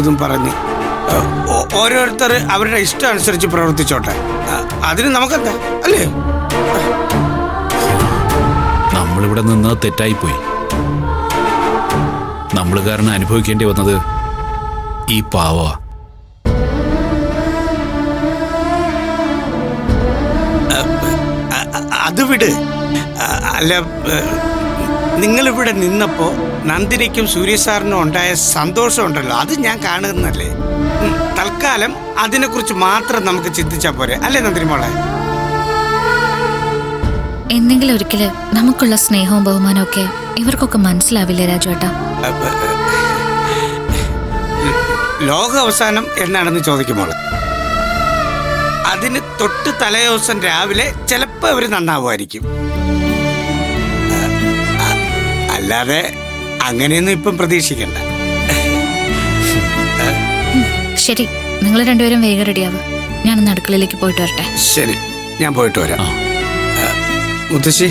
ഇതും പറഞ്ഞ് ഓരോരുത്തർ അവരുടെ ഇഷ്ടം അനുസരിച്ച് പ്രവർത്തിച്ചോട്ടെ. അതിന് നമുക്കെന്താ അല്ലേ? നമ്മളിവിടെ നിന്ന് തെറ്റായിപ്പോയി. നമ്മൾ കാരണം അനുഭവിക്കേണ്ടി വന്നത് ഈ പാവ. അത് വിട്. അല്ല, നിങ്ങളിവിടെ നിന്നപ്പോ നന്ദിനിക്കും സൂര്യസാറിനും ഉണ്ടായ സന്തോഷമുണ്ടല്ലോ, അത് ഞാൻ കാണുന്നല്ലേ. തൽക്കാലം അതിനെക്കുറിച്ച് മാത്രം നമുക്ക് ചിന്തിച്ചാൽ പോരെ, അല്ലേ നന്ദിനി മോളെ? എന്തെങ്കിലും ഒരിക്കല് നമുക്കുള്ള സ്നേഹവും ബഹുമാനവും ഒക്കെ ഇവർക്കൊക്കെ മനസ്സിലാവില്ലേ രാജുവേട്ടാ? ലോക അവസാനം എന്നാണെന്ന് ചോദിക്കുമോളെ, അതിന് തൊട്ട് തലേ ദിവസം രാവിലെ ചിലപ്പോൾ അവർ നന്നാവുമായിരിക്കും. അല്ലാതെ അങ്ങനെയൊന്നും ഇപ്പം പ്രതീക്ഷിക്കണ്ട. ശരി, നിങ്ങൾ രണ്ടുപേരും വേഗം റെഡിയാവുക. ഞാനൊന്ന് അടുക്കളയിലേക്ക് പോയിട്ട് വരട്ടെ. ശരി, ഞാൻ പോയിട്ട് വരാം. മുത്തശ്ശി,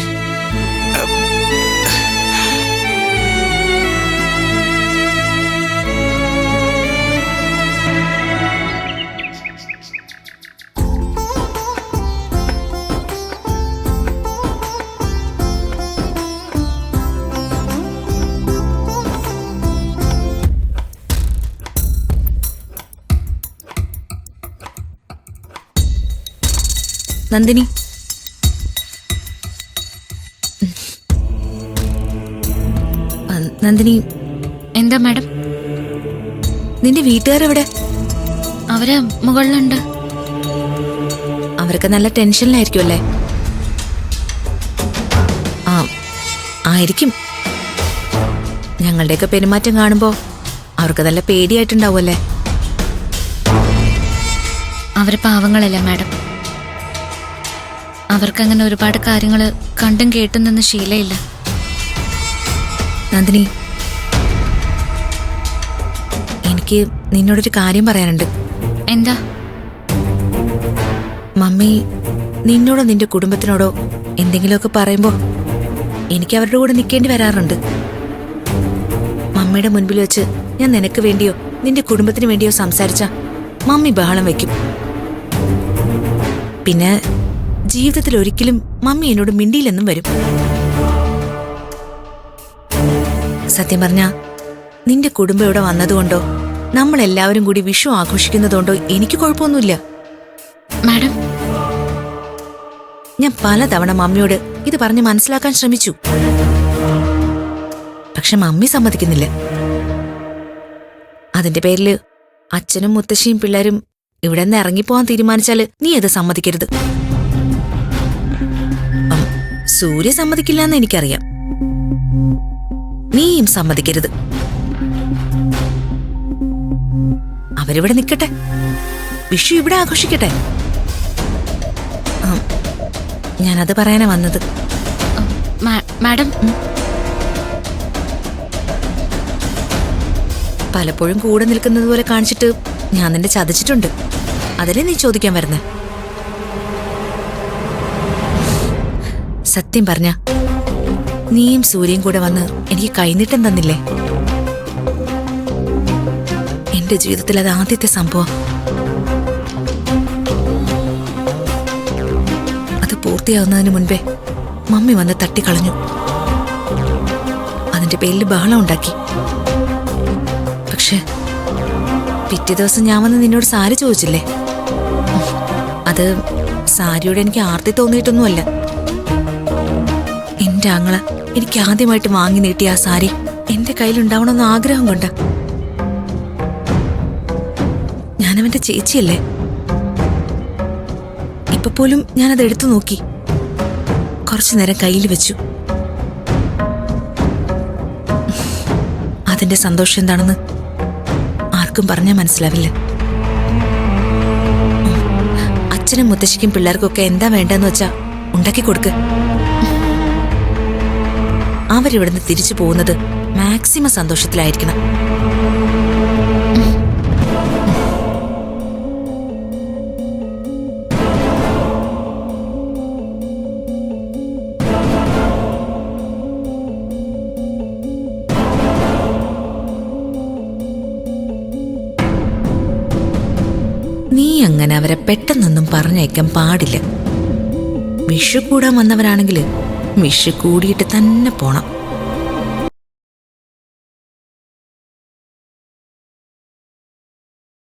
നന്ദിനി, നന്ദിനി. എന്താ മാഡം? നിന്റെ വീട്ടുകാരെവിടെ? അവര് മുകളിലുണ്ട്. അവരൊക്കെ നല്ല ടെൻഷനിലായിരിക്കും അല്ലേ? ആ, ആയിരിക്കും. ഞങ്ങളുടെയൊക്കെ പെരുമാറ്റം കാണുമ്പോ അവർക്ക് നല്ല പേടിയായിട്ടുണ്ടാവുമല്ലേ? അവര് പാവങ്ങളല്ല മാഡം. അവർക്കങ്ങനെ ഒരുപാട് കാര്യങ്ങൾ കണ്ടും കേട്ടും നിന്ന് ശീലമില്ല. നന്ദിനി, എനിക്ക് നിന്നോടൊരു കാര്യം പറയാനുണ്ട്. എന്താ? മമ്മി നിന്നോടോ നിന്റെ കുടുംബത്തിനോടോ എന്തെങ്കിലുമൊക്കെ പറയുമ്പോ എനിക്ക് അവരുടെ കൂടെ നിൽക്കേണ്ടി വരാറുണ്ട്. മമ്മിയുടെ മുൻപിൽ വെച്ച് ഞാൻ നിനക്ക് വേണ്ടിയോ നിന്റെ കുടുംബത്തിന് വേണ്ടിയോ സംസാരിച്ച മമ്മി ബഹളം വെക്കും. പിന്നെ ജീവിതത്തിൽ ഒരിക്കലും മമ്മി എന്നോട് മിണ്ടിയില്ലെന്നും വരും. സത്യം പറഞ്ഞ നിന്റെ കുടുംബം ഇവിടെ വന്നതുകൊണ്ടോ നമ്മളെല്ലാവരും കൂടി വിഷു ആഘോഷിക്കുന്നതുകൊണ്ടോ എനിക്ക് കുഴപ്പമൊന്നുമില്ല. മാഡം, ഞാൻ പലതവണ മമ്മിയോട് ഇത് പറഞ്ഞ് മനസ്സിലാക്കാൻ ശ്രമിച്ചു. പക്ഷെ മമ്മി സമ്മതിക്കുന്നില്ല. അതിന്റെ പേരില് അച്ഛനും മുത്തശ്ശിയും പിള്ളേരും ഇവിടെ നിന്ന് ഇറങ്ങിപ്പോവാൻ തീരുമാനിച്ചാല് നീ അത് സമ്മതിക്കരുത്. സൂര്യ സമ്മതിക്കില്ല എന്ന് എനിക്കറിയാം. നീയും സമ്മതിക്കരുത്. അവരിവിടെ നിൽക്കട്ടെ, വിഷു ഇവിടെ ആഘോഷിക്കട്ടെ. ഞാനത് പറയാനാ വന്നത്. മാഡം, പലപ്പോഴും കൂടെ നിൽക്കുന്നത് പോലെ കാണിച്ചിട്ട് ഞാൻ നിന്നെ ചതിച്ചിട്ടുണ്ട്. അതിനെ നീ ചോദിക്കാൻ വരുന്നേ? സത്യം പറഞ്ഞ നീയും സൂര്യയും കൂടെ വന്ന് എനിക്ക് കൈനീട്ടം തന്നില്ലേ? എന്റെ ജീവിതത്തിൽ അത് ആദ്യത്തെ സംഭവം. അത് പൂർത്തിയാവുന്നതിന് മുൻപേ മമ്മി വന്ന് തട്ടിക്കളഞ്ഞു. അതിന്റെ പേരിൽ ബഹളം ഉണ്ടാക്കി. പക്ഷെ പിറ്റേ ദിവസം ഞാൻ വന്ന് നിന്നോട് സാരി ചോദിച്ചില്ലേ? അത് സാരിയോട് എനിക്ക് ആർത്തി തോന്നിയിട്ടൊന്നുമല്ല. എന്റെ ആങ്ങള എനിക്ക് ആദ്യമായിട്ട് വാങ്ങി നീട്ടിയ ആ സാരി എന്റെ കയ്യിലുണ്ടാവണമെന്ന് ആഗ്രഹം കൊണ്ട. ഞാനവന്റെ ചേച്ചിയല്ലേ? ഇപ്പൊ പോലും ഞാനത് എടുത്തു നോക്കി, കുറച്ചു നേരം കയ്യിൽ വെച്ചു. അതിന്റെ സന്തോഷം എന്താണെന്ന് ആർക്കും പറഞ്ഞാൽ മനസ്സിലാവില്ല. അച്ഛനും മുത്തശ്ശിക്കും പിള്ളേർക്കൊക്കെ എന്താ വേണ്ടെന്ന് വെച്ചാ ഉണ്ടാക്കി കൊടുക്ക്. അവരിവിടുന്ന് തിരിച്ചു പോകുന്നത് മാക്സിമം സന്തോഷത്തിലായിരിക്കണം. നീ അങ്ങനെ അവരെ പെട്ടെന്നൊന്നും പറഞ്ഞയക്കാൻ പാടില്ല. വിഷു കൂടാൻ വന്നവരാണെങ്കിൽ വിഷു കൂടിയിട്ട് തന്നെ പോണം.